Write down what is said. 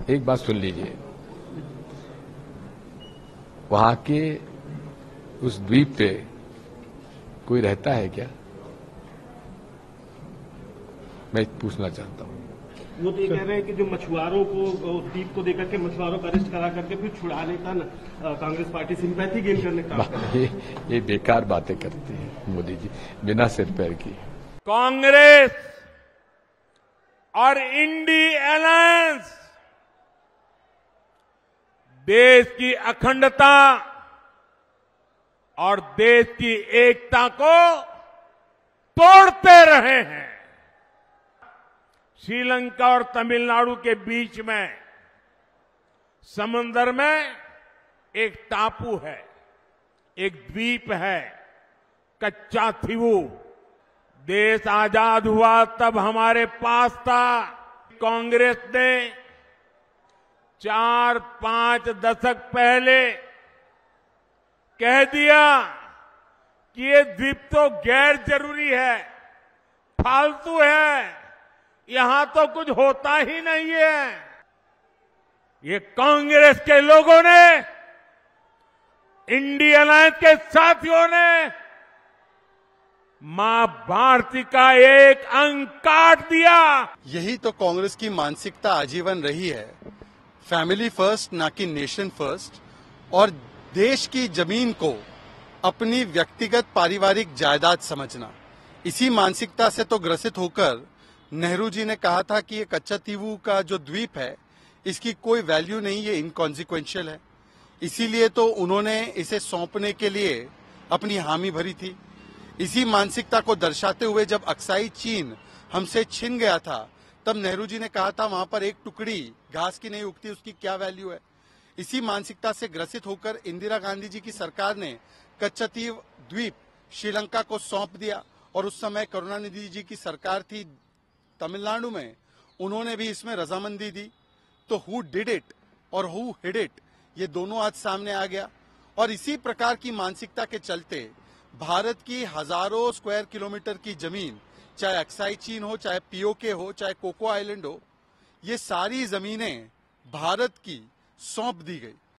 एक बात सुन लीजिए, वहां के उस द्वीप पे कोई रहता है क्या? मैं पूछना चाहता हूं। वो तो ये कह रहे हैं कि जो मछुआरों को द्वीप को देकर के मछुआरों को अरेस्ट करा करके फिर छुड़ाने का कांग्रेस पार्टी सिंपैथी गेन करने का ये बेकार बातें करती है मोदी जी, बिना सिर पैर की। कांग्रेस और इंडी अलायंस देश की अखंडता और देश की एकता को तोड़ते रहे हैं। श्रीलंका और तमिलनाडु के बीच में समंदर में एक टापू है, एक द्वीप है, कच्चा थीवू। देश आजाद हुआ तब हमारे पास था। कांग्रेस ने 4-5 दशक पहले कह दिया कि ये द्वीप तो गैर जरूरी है, फालतू है, यहां तो कुछ होता ही नहीं है। ये कांग्रेस के लोगों ने, इंडिया अलायंस के साथियों ने मां भारती का एक अंग काट दिया। यही तो कांग्रेस की मानसिकता आजीवन रही है, फैमिली फर्स्ट ना कि नेशन फर्स्ट, और देश की जमीन को अपनी व्यक्तिगत पारिवारिक जायदाद समझना। इसी मानसिकता से तो ग्रसित होकर नेहरू जी ने कहा था कि ये कच्चा तीवू का जो द्वीप है इसकी कोई वैल्यू नहीं, ये इनकॉन्सिक्वेंशियल है। इसीलिए तो उन्होंने इसे सौंपने के लिए अपनी हामी भरी थी। इसी मानसिकता को दर्शाते हुए जब अक्साई चीन हमसे छिन गया था तब नेहरू जी ने कहा था वहां पर एक टुकड़ी घास की नहीं उगती, उसकी क्या वैल्यू है। इसी मानसिकता से ग्रसित होकर इंदिरा गांधी जी की सरकार ने कच्चतीव द्वीप श्रीलंका को सौंप दिया, और उस समय करुणानिधि जी की सरकार थी तमिलनाडु में, उन्होंने भी इसमें रजामंदी दी। तो हु डिड इट और हु हिड इट, ये दोनों आज सामने आ गया। और इसी प्रकार की मानसिकता के चलते भारत की हजारों स्क्वायर किलोमीटर की जमीन, चाहे अक्साई चीन हो, चाहे पीओके हो, चाहे कोको आइलैंड हो, ये सारी जमीनें भारत की सौंप दी गई।